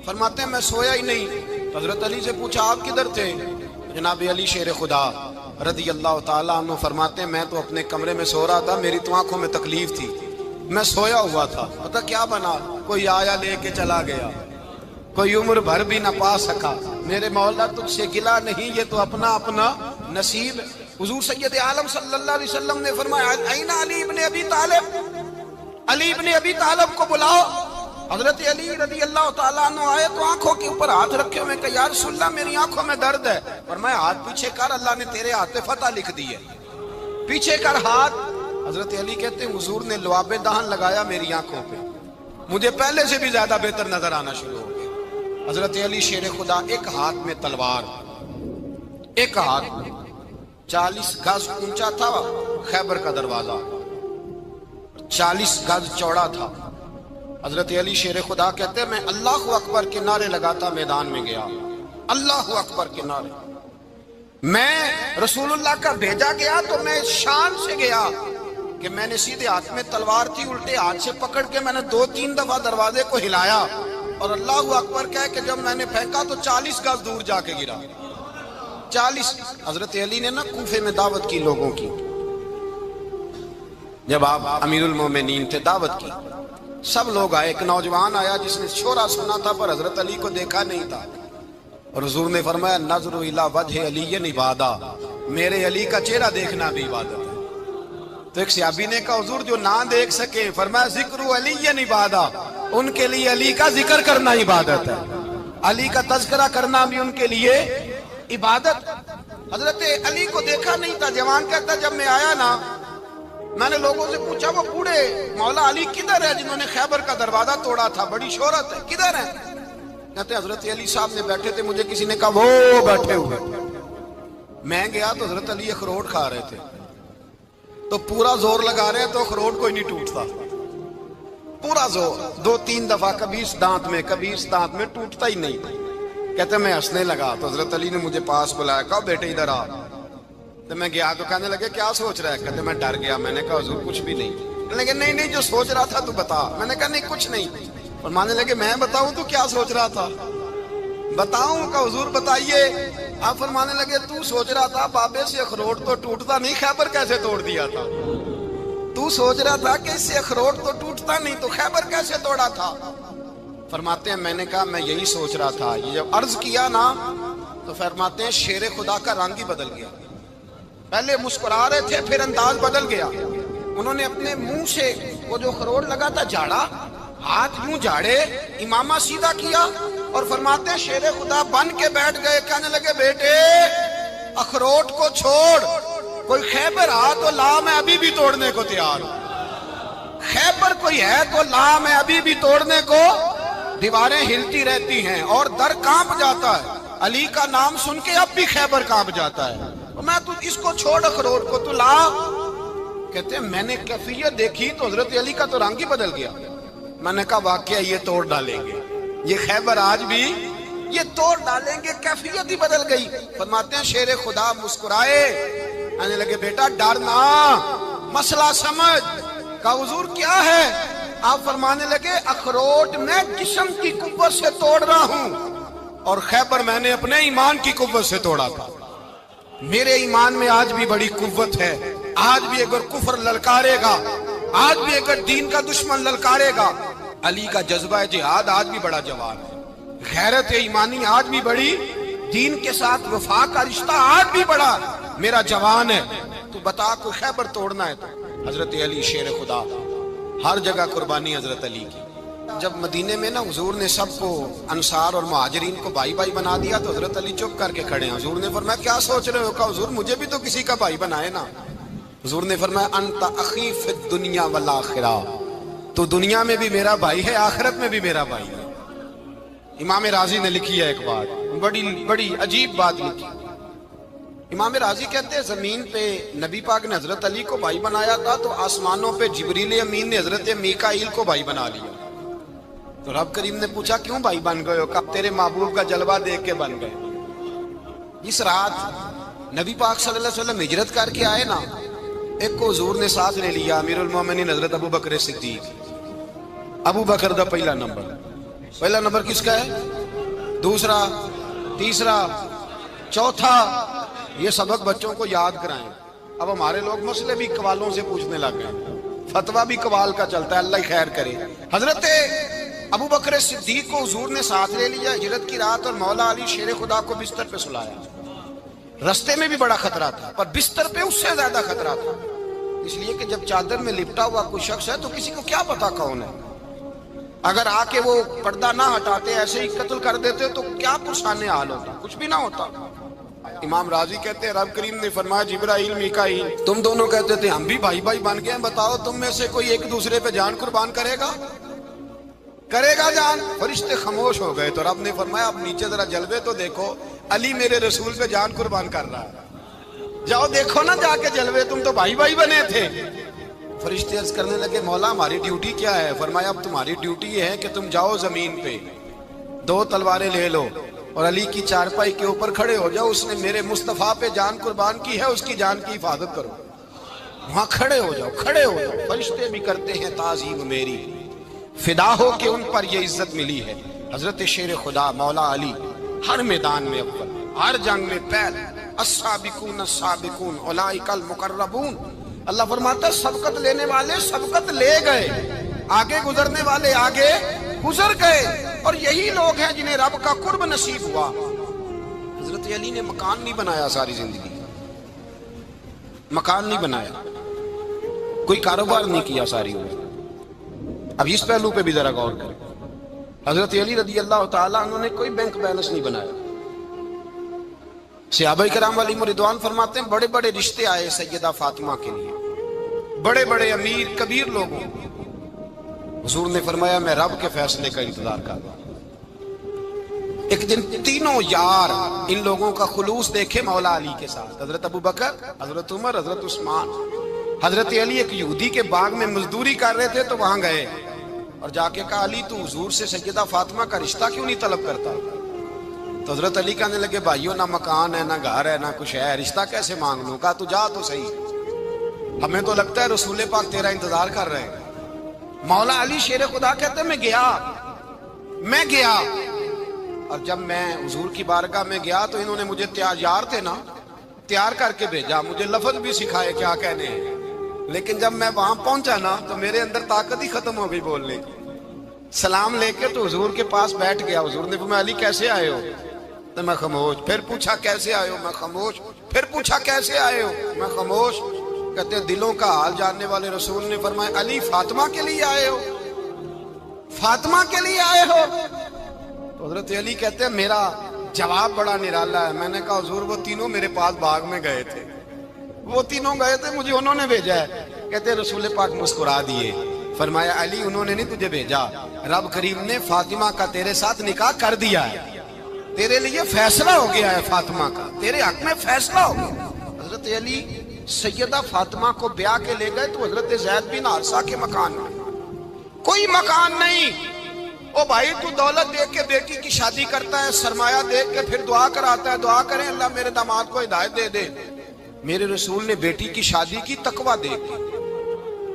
فرماتے ہیں میں سویا ہی نہیں۔ حضرت علی سے پوچھا آپ کدھر تھے؟ جناب علی شیر خدا رضی اللہ تعالیٰ عنہ فرماتے ہیں میں تو اپنے کمرے میں سو رہا تھا، میری تو آنکھوں میں تکلیف تھی، میں سویا ہوا تھا، پتہ کیا بنا، کوئی آیا لے کے چلا گیا، کوئی عمر بھر بھی نہ پا سکا، میرے مولا تجھ سے گلا نہیں، یہ تو اپنا اپنا نصیب ہے۔ حضور سید عالم صلی اللہ علیہ وسلم نے فرمایا این علی ابن ابی طالب، علی ابن ابی طالب کو بلاؤ۔ حضرت علی رضی اللہ تعالیٰ عنہ آئے تو آنکھوں کے اوپر ہاتھ رکھے ہوئے کہ یا رسول اللہ میری آنکھوں میں درد ہے، فرمایا ہاتھ پیچھے کر، اللہ نے تیرے ہاتھ پہ فتح لکھ دی ہے، پیچھے کر ہاتھ۔ حضرت علی کہتے ہیں حضور نے لعاب دہن لگایا میری آنکھوں پہ، مجھے پہلے سے بھی زیادہ بہتر نظر آنا شروع ہو گیا۔ حضرت علی شیر خدا، ایک ہاتھ میں تلوار، ایک ہاتھ 40 گز اونچا تھا خیبر کا دروازہ، 40 گز چوڑا تھا۔ حضرت علی شیر خدا کہتے ہیں میں اللہ اکبر کے نعرے لگاتا میدان میں گیا، اللہ اکبر کے نعرے۔ میں رسول اللہ کا بھیجا گیا تو میں شان سے گیا کہ میں نے سیدھے ہاتھ میں تلوار تھی، الٹے ہاتھ سے پکڑ کے میں نے 2-3 دفعہ دروازے کو ہلایا اور اللہ اکبر کہہ کہ جب میں نے پھینکا تو 40 گز دور جا کے گرا۔ 40۔ حضرت علی نے نا کوفے میں دعوت کی لوگوں کی، جب آپ امیر المومنین تھے، دعوت کی، سب لوگ آئے۔ ایک نوجوان آیا جس نے شورا سنا تھا پر حضرت علی کو دیکھا نہیں تھا، اور حضور نے فرمایا نظر الی وجہ علی عبادہ، میرے علی کا چہرہ دیکھنا بھی عبادت ہے۔ تو ایک صحابی نے کہا حضور جو نہ دیکھ سکے، فرمایا ذکر علی عبادہ، ان کے لیے علی کا ذکر کرنا عبادت ہے، علی کا تذکرہ کرنا بھی ان کے لیے عبادت۔ حضرت علی کو دیکھا نہیں تھا۔ جوان کہتا جب میں آیا نا، میں نے لوگوں سے پوچھا وہ بوڑھے مولا علی کدھر ہے جنہوں نے خیبر کا دروازہ توڑا تھا، بڑی شہرت ہے، کدھر ہے؟ کہتے حضرت علی صاحب نے بیٹھے تھے، مجھے کسی نے کہا وہ بیٹھے ہوئے۔ میں گیا تو حضرت علی اخروٹ کھا رہے تھے، تو پورا زور لگا رہے تو اخروٹ کوئی نہیں ٹوٹتا، پورا زور 2-3 دفعہ، کبھی اس دانت میں کبھی اس دانت میں، ٹوٹتا ہی نہیں۔ کہتے میں ہنسنے لگا تو حضرت علی نے مجھے پاس بلایا، کہا بیٹے ادھر آ۔ تو میں گیا تو کہنے لگے کیا سوچ رہا ہے؟ کہتے میں ڈر گیا۔ میں نے کہا حضور کچھ بھی نہیں۔ کہنے لگے نہیں جو سوچ رہا تھا تو بتا۔ میں نے کہا نہیں کچھ نہیں۔ فرمانے لگے میں بتاؤں تو کیا سوچ رہا تھا؟ بتاؤں؟ کہ حضور بتائیے۔ آپ فرمانے لگے تو سوچ رہا تھا بابے سے اخروٹ تو ٹوٹتا نہیں، خیبر کیسے توڑ دیا تھا؟ تو سوچ رہا تھا کہ اس سے اخروٹ تو ٹوٹتا نہیں تو خیبر کیسے توڑا تھا؟ فرماتے ہیں میں نے کہا میں یہی سوچ رہا تھا۔ یہ جب عرض کیا نا تو فرماتے ہیں شیر خدا کا رنگ ہی بدل گیا، پہلے مسکرا رہے تھے پھر انداز بدل گیا۔ انہوں نے اپنے منہ سے وہ جو خروٹ لگا تھا جھاڑا، ہاتھ یوں جھاڑے، امامہ سیدھا کیا اور فرماتے ہیں شیر خدا بن کے بیٹھ گئے۔ کہنے لگے بیٹے اخروٹ کو چھوڑ، کوئی خیبر آ تو لا، میں ابھی بھی توڑنے کو تیار ہوں۔ خیبر کوئی ہے تو لا، میں ابھی بھی توڑنے کو۔ دیواریں ہلتی رہتی ہیں اور در کانپ جاتا ہے، علی کا نام سن کے اب بھی خیبر کانپ جاتا ہے۔ میں تو اس کو چھوڑ اخروٹ کو تو لا۔ کہتے ہیں میں نے کیفیت دیکھی تو حضرت علی کا تو رنگ ہی بدل گیا۔ میں نے کہا واقعہ یہ توڑ ڈالیں گے، یہ خیبر آج بھی یہ توڑ ڈالیں گے، کیفیت ہی بدل گئی۔ فرماتے ہیں شیر خدا مسکرائے، کہنے لگے بیٹا ڈرنا، مسئلہ سمجھ۔ کہا حضور کیا ہے؟ آپ فرمانے لگے اخروٹ میں جسم کی قوت سے توڑ رہا ہوں اور خیبر میں نے اپنے ایمان کی قوت سے توڑا تھا۔ میرے ایمان میں آج بھی بڑی قوت ہے، آج بھی اگر کفر للکارے گا، آج بھی اگر دین کا دشمن للکارے گا، علی کا جذبہ جہاد آج بھی بڑا جوان ہے، غیرت ایمانی آج بھی بڑی، دین کے ساتھ وفا کا رشتہ آج بھی بڑا میرا جوان ہے۔ تو بتا کوئی خیبر توڑنا ہے تو حضرت علی شیر خدا، ہر جگہ قربانی حضرت علی کی۔ جب مدینے میں نا حضور نے سب کو انصار اور مہاجرین کو بھائی بھائی بنا دیا تو حضرت علی چپ کر کے کھڑے ہیں۔ حضور نے فرمایا کیا سوچ رہے ہو؟ کہا حضور مجھے بھی تو کسی کا بھائی بنائے نا۔ حضور نے فرمایا انت اخی فی الدنیا والآخرہ، تو دنیا میں بھی میرا بھائی ہے، آخرت میں بھی میرا بھائی ہے۔ امام راضی نے لکھی ہے ایک بات، بڑی عجیب بات لکھی۔ امام راضی کہتے ہیں زمین پہ نبی پاک نے حضرت علی کو بھائی بنایا تھا تو آسمانوں پہ جبریل امین نے حضرت میکائیل کو بھائی بنا لیا۔ تو رب کریم نے پوچھا کیوں بھائی بن گئے ہو؟ کہا تیرے محبوب کا جلوہ دیکھ کے بن گئے۔ اس رات نبی پاک صلی اللہ علیہ وسلم ہجرت کر کے آئے نا، ایک کو حضور نے ساتھ لے لیا، امیر المومنین حضرت ابو بکر صدیق۔ ابو بکر دا پہلا نمبر کس کا ہے؟ دوسرا، تیسرا، چوتھا، یہ سبق بچوں کو یاد کرائیں۔ اب ہمارے لوگ مسئلے بھی قوالوں سے پوچھنے لگ گئے، فتویٰ بھی قوال کا چلتا ہے، اللہ خیر کرے۔ حضرت ابو بکر صدیق کو حضور نے ساتھ لے لیا ہجرت کی رات، اور مولا علی شیر خدا کو بستر پہ سلایا۔ رستے میں بھی بڑا خطرہ تھا پر بستر پہ اس سے زیادہ خطرہ تھا، اس لیے کہ جب چادر میں لپٹا ہوا کوئی شخص ہے تو کسی کو کیا پتا کون ہے، اگر آ کے وہ پردہ نہ ہٹاتے ایسے ہی قتل کر دیتے تو کیا پرسانے حال ہوتا، کچھ بھی نہ ہوتا۔ امام راضی کہتے ہیں رب کریم نے فرمایا جبرائیل میکائیل تم دونوں کہتے تھے ہم بھی بھائی بھائی بن گئے ہیں، بتاؤ تم میں سے کوئی ایک دوسرے پہ جان قربان کرے گا؟ کرے گا جان؟ فرشتے خاموش ہو گئے تو رب نے فرمایا اب نیچے ذرا جلوے تو دیکھو، علی میرے رسول پہ جان قربان کر رہا ہے، جاؤ دیکھو نا جا کے جلوے، تم تو بھائی بھائی بنے تھے۔ فرشتے عرض کرنے لگے مولا ہماری ڈیوٹی کیا ہے؟ فرمایا اب تمہاری ڈیوٹی یہ ہے کہ تم جاؤ زمین پہ، 2 تلواریں لے لو اور علی کی چارپائی کے اوپر کھڑے ہو جاؤ، اس نے میرے مصطفیٰ پہ جان قربان کی ہے، اس کی جان کی حفاظت کرو۔ وہاں کھڑے ہو جاؤ، کھڑے ہو جاؤ۔ فرشتے بھی کرتے ہیں تعظیم میری، فدا ہو کہ ان پر یہ عزت ملی ہے۔ حضرت شیر خدا مولا علی ہر میدان میں اول، ہر جنگ میں پہل، السابقون السابقون اولئک المقربون۔ اللہ فرماتا ہے سبقت لینے والے سبقت لے گئے، آگے گزرنے والے آگے گزر گئے، اور یہی لوگ ہیں جنہیں رب کا قرب نصیب ہوا۔ حضرت علی نے مکان نہیں بنایا، ساری زندگی مکان نہیں بنایا، کوئی کاروبار نہیں کیا ساری عمر۔ اب اس پہلو پہ بھی ذرا غور کریں، حضرت علی رضی اللہ تعالیٰ عنہ نے کوئی بینک بیلنس نہیں بنایا۔ صحابہ کرام علیہم رضوان فرماتے ہیں بڑے بڑے رشتے آئے سیدہ فاطمہ کے لیے، بڑے بڑے امیر کبیر لوگوں، حضور نے فرمایا میں رب کے فیصلے کا انتظار کر رہا ہوں۔ ایک دن تینوں یار ان لوگوں کا خلوص دیکھے مولا علی کے ساتھ، حضرت ابو بکر، حضرت عمر، حضرت عثمان۔ حضرت علی ایک یہودی کے باغ میں مزدوری کر رہے تھے تو وہاں گئے اور جا کے کہا علی تو حضور سے سیدہ فاطمہ کا رشتہ کیوں نہیں طلب کرتا؟ تو حضرت علی کہنے لگے بھائیو نہ مکان ہے، نہ گھر ہے، نہ کچھ ہے، رشتہ کیسے مانگ لوں؟ کہا تو جا تو صحیح، ہمیں تو لگتا ہے رسول پاک تیرا انتظار کر رہے ہیں۔ مولا علی شیر خدا کہتے ہیں میں گیا اور جب میں حضور کی بارگاہ میں گیا تو انہوں نے مجھے یار تھے نا، تیار کر کے بھیجا، مجھے لفظ بھی سکھائے کیا کہنے ہیں، لیکن جب میں وہاں پہنچا نا تو میرے اندر طاقت ہی ختم ہو گئی بولنے کی۔ سلام لے کے تو حضور کے پاس بیٹھ گیا، حضور نے فرمایا علی کیسے آئے ہو؟ تو میں خاموش، پھر پوچھا کیسے آئے ہو؟ میں خاموش، پھر پوچھا کیسے آئے ہو؟ میں خاموش۔ کہتے ہیں دلوں کا حال جاننے والے رسول نے فرمایا علی فاطمہ کے لیے آئے ہو؟ فاطمہ کے لیے آئے ہو؟ تو حضرت علی کہتے ہیں میرا جواب بڑا نرالا ہے۔ میں نے کہا حضور وہ تینوں میرے پاس باغ میں گئے تھے، وہ تینوں گئے تھے، مجھے انہوں نے بھیجا ہے۔ کہتے ہیں رسول پاک مسکرا دیے، فرمایا علی انہوں نے نہیں تجھے بھیجا، رب کریم نے فاطمہ کا تیرے ساتھ نکاح کر دیا ہے، تیرے لیے فیصلہ ہو گیا ہے، فاطمہ کا تیرے حق میں فیصلہ ہو گیا۔ حضرت علی سیدہ فاطمہ کو بیاہ کے لے گئے تو حضرت زید بن حارثہ کے مکان میں کوئی مکان نہیں۔ او بھائی تو دولت دیکھ کے بیٹی کی شادی کرتا ہے، سرمایہ دیکھ کے پھر دعا کراتا ہے، دعا کریں اللہ میرے داماد کو ہدایت دے دے۔ میرے رسول نے بیٹی کی شادی کی تقوی دیکھ،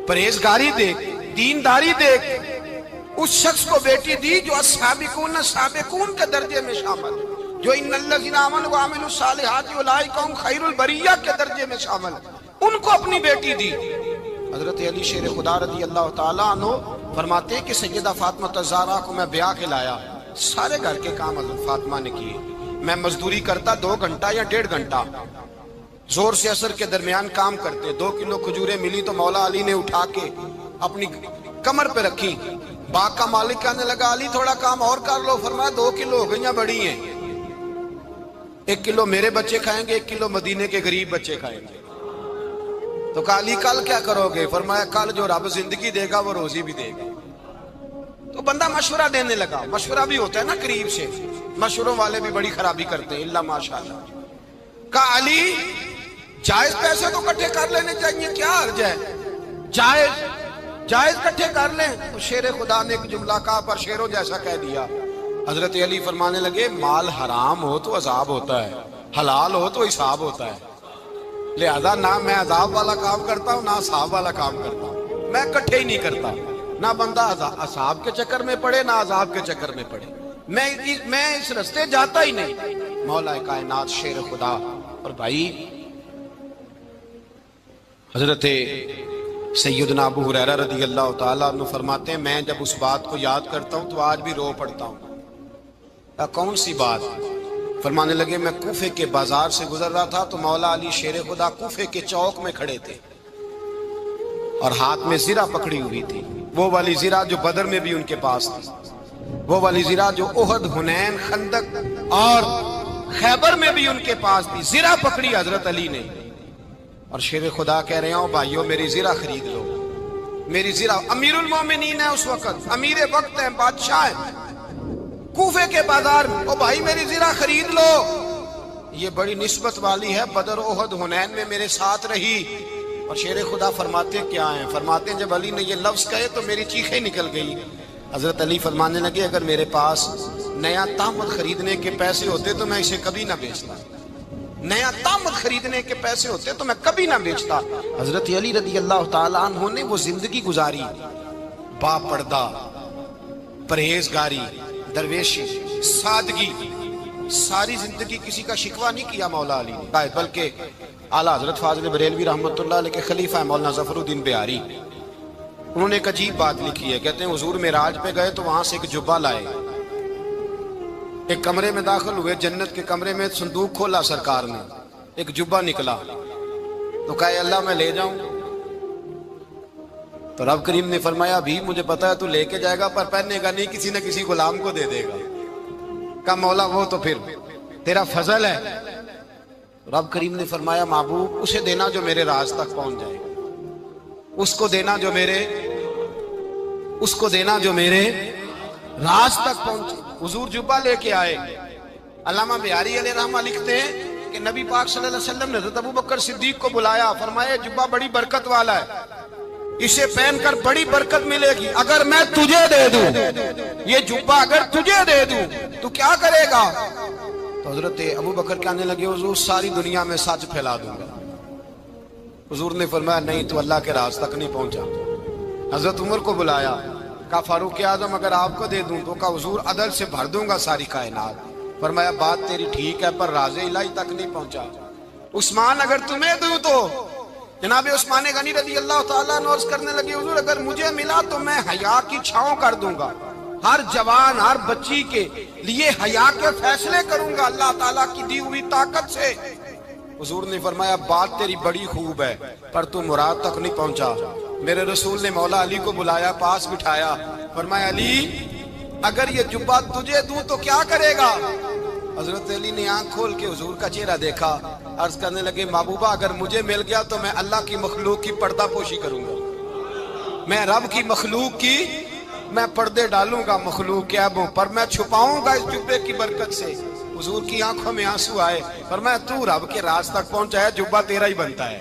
پرہیزگاری دیکھ، دینداری دیکھ، اس شخص کو بیٹی دی جو السابقون السابقون کے درجے میں شامل، جو ان الذین آمنوا وعملوا الصالحات اولئک هم خیر البریہ کے درجے میں شامل، ان کو اپنی بیٹی دی۔ حضرت علی شیر خدا رضی اللہ تعالیٰ عنہ فرماتے ہیں کہ سیدہ فاطمہ الزہرا کو میں بیاہ کے لایا، سارے گھر کے کام حضرت فاطمہ نے کیے، میں مزدوری کرتا 2 گھنٹہ یا 1.5 گھنٹہ، زور سے عصر کے درمیان کام کرتے، 2 کلو کھجوریں ملی تو مولا علی نے اٹھا کے اپنی کمر پہ رکھی۔ باغ کا مالک کہنے لگا علی تھوڑا کام اور کر لو، فرمایا 2 کلو ہو گئیں بڑی ہیں، 1 کلو میرے بچے کھائیں گے، 1 کلو مدینے کے غریب بچے کھائیں گے۔ تو کہا علی کل کیا کرو گے؟ فرمایا کل جو رب زندگی دے گا وہ روزی بھی دے گا۔ تو بندہ مشورہ دینے لگا، مشورہ بھی ہوتا ہے نا قریب سے، مشوروں والے بھی بڑی خرابی کرتے ہیں اللہ ماشاءاللہ۔ کہا علی جائز پیسے تو کٹھے کر لینے چاہیے، کیا حرج ہے، جائز کٹھے کر لیں۔ تو شیر خدا نے ایک جملہ کہا پر شیروں جیسا کہہ دیا۔ حضرت علی فرمانے لگے مال حرام ہو تو عذاب ہوتا ہے، حلال ہو تو حساب ہوتا ہے، لہذا نہ میں عذاب والا کام کرتا ہوں نہ حساب والا کام کرتا ہوں، میں کٹھے ہی نہیں کرتا، نہ بندہ عذاب کے چکر میں پڑے نہ عذاب کے چکر میں پڑے، میں اس رستے جاتا ہی نہیں۔ مولا کائنات شیر خدا۔ اور بھائی حضرت سیدنا ابو ہریرہ رضی اللہ تعالیٰ عنہ فرماتے ہیں میں جب اس بات کو یاد کرتا ہوں تو آج بھی رو پڑتا ہوں۔ کون سی بات؟ فرمانے لگے میں کوفے کے بازار سے گزر رہا تھا تو مولا علی شیر خدا کوفے کے چوک میں کھڑے تھے اور ہاتھ میں زرہ پکڑی ہوئی تھی، وہ والی زرہ جو بدر میں بھی ان کے پاس تھی، وہ والی زرہ جو احد، حنین، خندق اور خیبر میں بھی ان کے پاس تھی۔ زرہ پکڑی حضرت علی نے اور شیر خدا کہہ رہے ہوں بھائیو میری زرہ خرید لو۔ میری زرہ امیر المومنین ہے اس وقت، امیر وقت ہے، بادشاہ ہے کوفے کے بازار میں، او بھائی میری زرہ خرید لو، یہ بڑی نسبت والی ہے، بدر احد حنین میں میرے ساتھ رہی۔ اور شیر خدا فرماتے کیا ہیں؟ فرماتے ہیں جب علی نے یہ لفظ کہے تو میری چیخیں نکل گئی۔ حضرت علی فرمانے لگے اگر میرے پاس نیا تامت خریدنے کے پیسے ہوتے تو میں اسے کبھی نہ بیچتا، نیا تامت خریدنے کے پیسے ہوتے تو میں کبھی نہ بیچتا۔ حضرت علی رضی اللہ تعالیٰ عنہ نے وہ زندگی گزاری، با پردہ، پرہیزگاری، درویشی، سادگی، ساری زندگی کسی کا شکوہ نہیں کیا مولا علی نے، بلکہ اعلیٰ حضرت فاضل بریلوی رحمۃ اللہ علیہ کے خلیفہ مولانا ظفر الدین بہاری، انہوں نے ایک عجیب بات لکھی ہے۔ کہتے ہیں حضور معراج پہ گئے تو وہاں سے ایک جبہ لائے، ایک کمرے میں داخل ہوئے، جنت کے کمرے میں صندوق کھولا سرکار نے، ایک جبہ نکلا تو کہا اللہ میں لے جاؤں؟ تو رب کریم نے فرمایا بھی مجھے پتا ہے تو لے کے جائے گا پر پہننے گا نہیں، کسی نہ کسی غلام کو دے دے گا۔ کہا مولا وہ تو پھر تیرا فضل ہے۔ رب کریم نے فرمایا محبوب اسے دینا جو میرے راز تک پہنچ جائے، اس کو دینا جو میرے راز تک پہنچے۔ حضور جبہ لے کے آئے۔ علامہ بہاری علیہ رحمہ لکھتے ہیں کہ نبی پاک صلی اللہ علیہ وسلم نے حضرت ابوبکر صدیق کو بلایا، فرمایا جبہ بڑی برکت والا ہے، اسے پہن کر بڑی برکت ملے گی، اگر میں تجھے دے دوں یہ جبہ، اگر تجھے دے دوں تو کیا کرے گا؟ تو حضرت ابوبکر کہنے لگے حضور ساری دنیا میں سچ پھیلا دوں گا۔ حضور نے فرمایا نہیں تو اللہ کے راز تک نہیں پہنچا۔ حضرت عمر کو بلایا، کہا فاروق اعظم اگر آپ کو دے دوں تو کہا حضور عدل سے بھر دوں گا ساری کائنات۔ فرمایا بات تیری ٹھیک ہے پر راز الہی تک نہیں پہنچا۔ عثمان اگر تمہیں دوں تو جناب عثمان غنی رضی اللہ تعالیٰ عنہ عرض کرنے لگے حضور اگر مجھے ملا تو میں حیا کی چھاؤں کر دوں گا، ہر جوان ہر بچی کے لیے حیا کے فیصلے کروں گا اللہ تعالیٰ کی دی ہوئی طاقت سے۔ حضور نے فرمایا بات تیری بڑی خوب ہے پر تو مراد تک نہیں پہنچا۔ میرے رسول نے مولا علی کو بلایا، پاس بٹھایا، فرمایا علی اگر یہ جبہ تجھے دوں تو کیا کرے گا؟ حضرت علی نے آنکھ کھول کے حضور کا چہرہ دیکھا، عرض کرنے لگے محبوبہ اگر مجھے مل گیا تو میں اللہ کی مخلوق کی پردہ پوشی کروں گا، میں رب کی مخلوق کی میں پردے ڈالوں گا مخلوق کے عیبوں پر، میں چھپاؤں گا اس جبے کی برکت سے۔ حضور کی آنکھوں میں آنسو آئے، فرمایا تو رب کے راز تک پہنچا ہے، جبہ تیرا ہی بنتا ہے،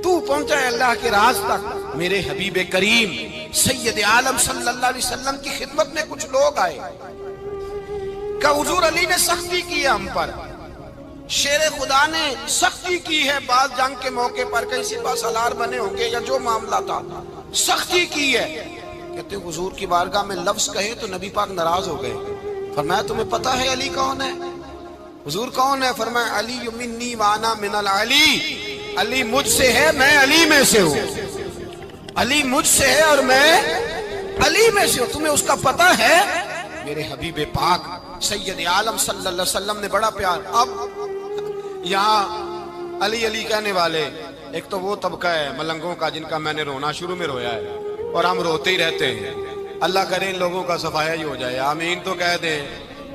تو پہنچا ہے اللہ کے راز تک۔ میرے حبیب کریم سید عالم صلی اللہ علیہ وسلم کی خدمت میں کچھ لوگ آئے کہ حضور علی نے سختی کی ہے ہم پر، شیر خدا نے سختی کی ہے، بعض جنگ کے موقع پر کہیں سپاہ سالار بنے ہوں گے یا جو معاملہ تھا سختی کی ہے۔ کہتے ہیں حضور کی بارگاہ میں لفظ کہے تو نبی پاک ناراض ہو گئے۔ فرمایا تمہیں پتہ ہے علی کون ہے؟ حضور کون ہے؟ فرمایا علی منی وانا من العلی، علی مجھ سے ہے میں علی میں سے ہوں، علی مجھ سے ہے اور میں علی میں سے ہوں، تمہیں اس کا پتہ ہے؟ میرے حبیب پاک سید عالم صلی اللہ علیہ وسلم نے بڑا پیار۔ اب یہاں علی علی کہنے والے ایک تو وہ طبقہ ہے ملنگوں کا جن کا میں نے رونا شروع میں رویا ہے اور ہم روتے ہی رہتے ہیں، اللہ کرے ان لوگوں کا صفایا ہی ہو جائے، آمین تو کہہ دیں۔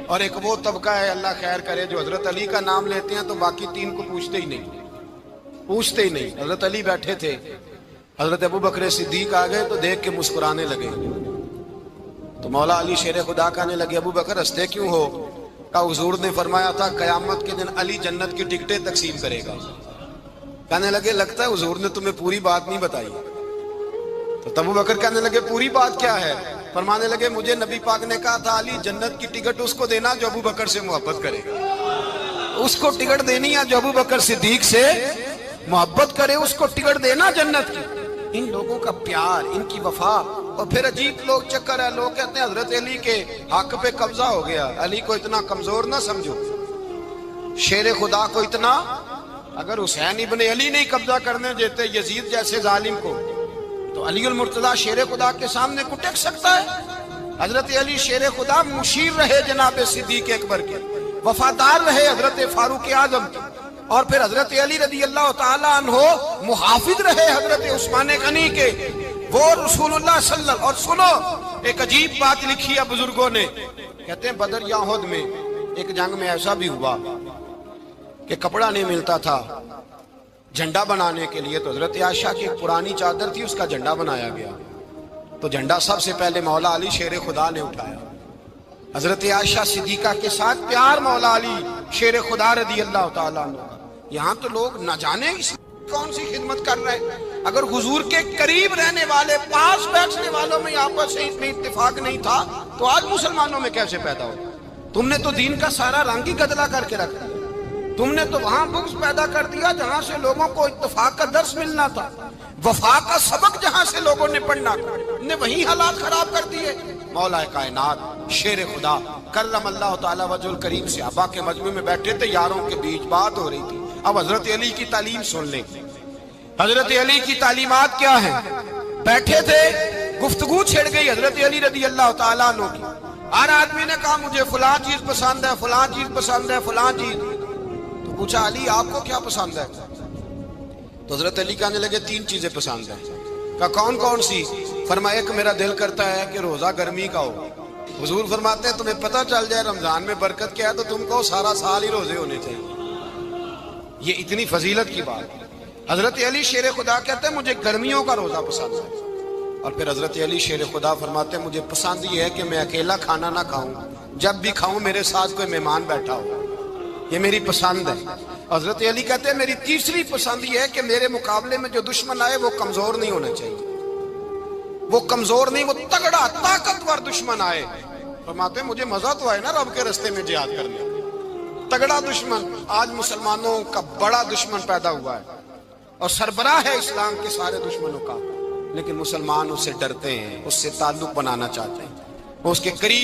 اور ایک وہ طبقہ ہے اللہ خیر کرے جو حضرت علی کا نام لیتے ہیں تو باقی تین کو پوچھتے ہی نہیں۔ حضرت علی بیٹھے تھے، حضرت ابوبکر صدیق آ گئے تو دیکھ کے مسکرانے لگے، تو مولا علی شیر خدا کہنے لگے ابوبکر ہنستے کیوں ہو؟ کہا حضور نے فرمایا تھا قیامت کے دن علی جنت کی ٹکٹیں تقسیم کرے گا۔ کہنے لگے لگتا ہے حضور نے تمہیں پوری بات نہیں بتائی۔ تو ابوبکر کہنے لگے پوری بات کیا ہے؟ فرمانے لگے مجھے نبی پاک نے کہا تھا علی جنت کی ٹکٹ اس کو دینا جو ابوبکر سے محبت کرے گا، اس کو ٹکٹ دینی ہے جو ابوبکر صدیق سے محبت کرے، اس کو ٹکٹ دینا جنت کی۔ ان لوگوں کا پیار، ان کی وفا۔ اور پھر عجیب لوگ چکر ہے، لوگ کہتے ہیں حضرت علی کے حق پہ قبضہ ہو گیا، علی کو اتنا کمزور نہ سمجھو، شیر خدا کو اتنا، اگر حسین ابن علی نہیں قبضہ کرنے دیتے یزید جیسے ظالم کو تو علی المرتضیٰ شیر خدا کے سامنے کو ٹک سکتا ہے؟ حضرت علی شیر خدا مشیر رہے جناب صدیق اکبر کے، وفادار رہے حضرت فاروق اعظم کے، اور پھر حضرت علی رضی اللہ تعالیٰ عنہ محافظ رہے حضرت عثمان غنی کے، وہ رسول اللہ صلی اللہ علیہ وسلم۔ اور سنو ایک عجیب بات لکھی ہے بزرگوں نے، کہتے ہیں بدر یا احد میں ایک جنگ میں ایسا بھی ہوا کہ کپڑا نہیں ملتا تھا، جھنڈا بنانے کے لیے تو حضرت عائشہ کی ایک پرانی چادر تھی، اس کا جھنڈا بنایا گیا۔ تو جھنڈا سب سے پہلے مولا علی شیر خدا نے اٹھایا۔ حضرت عائشہ صدیقہ کے ساتھ پیار مولا علی شیر خدا رضی اللہ تعالیٰ عنہ۔ یہاں تو لوگ نہ جانے اس کون سی خدمت کر رہے ہیں۔ اگر حضور کے قریب رہنے والے، پاس بیٹھنے والوں میں آپس میں اتفاق نہیں تھا تو آج مسلمانوں میں کیسے پیدا ہو؟ تم نے تو دین کا سارا رنگ ہی گدلا کر کے رکھ دیا۔ تم نے تو وہاں بغض پیدا کر دیا جہاں سے لوگوں کو اتفاق کا درس ملنا تھا، وفا کا سبق جہاں سے لوگوں نے پڑھنا تھا، نے وہی حالات خراب کر دیے۔ مولا کائنات شیر خدا کرم اللہ تعالی وجہ الکریم صحابہ کے مجمع میں بیٹھے تھے، یاروں کے بیچ بات ہو رہی تھی۔ اب حضرت علی کی تعلیم سن لیں۔ حضرت علی کی تعلیمات کیا ہیں؟ بیٹھے تھے، گفتگو چھڑ گئی حضرت علی رضی اللہ تعالیٰ عنہ کی۔ ہر آدمی نے کہا مجھے فلاں چیز پسند ہے، فلاں چیز پسند ہے، فلاں چیز۔ تو پوچھا علی آپ کو کیا پسند ہے؟ تو حضرت علی کہنے لگے 3 چیزیں پسند ہیں۔ کہا کون کون سی؟ فرمایا ایک میرا دل کرتا ہے کہ روزہ گرمی کا ہو۔ حضور فرماتے ہیں تمہیں پتہ چل جائے رمضان میں برکت کیا ہے تو تم کو سارا سال ہی روزے ہونے چاہیے۔ یہ اتنی فضیلت کی بات۔ حضرت علی شیر خدا کہتے ہیں مجھے گرمیوں کا روزہ پسند ہے۔ اور پھر حضرت علی شیر خدا فرماتے ہیں مجھے پسند یہ ہے کہ میں اکیلا کھانا نہ کھاؤں، جب بھی کھاؤں میرے ساتھ کوئی مہمان بیٹھا ہو، یہ میری پسند ہے۔ حضرت علی کہتے ہیں میری تیسری پسند یہ ہے کہ میرے مقابلے میں جو دشمن آئے وہ کمزور نہیں ہونا چاہیے، وہ کمزور نہیں، وہ تگڑا طاقتور دشمن آئے۔ فرماتے ہیں مجھے مزہ تو آئے نا رب کے رستے میں جہاد کرنے۔ تگڑا دشمن، آج مسلمانوں کا بڑا دشمن پیدا ہوا ہے اور سربراہ ہے اسلام کے سارے دشمنوں کا، لیکن مسلمان اس سے ڈرتے ہیں، اس سے تعلق بنانا چاہتے ہیں، وہ اس کے قریب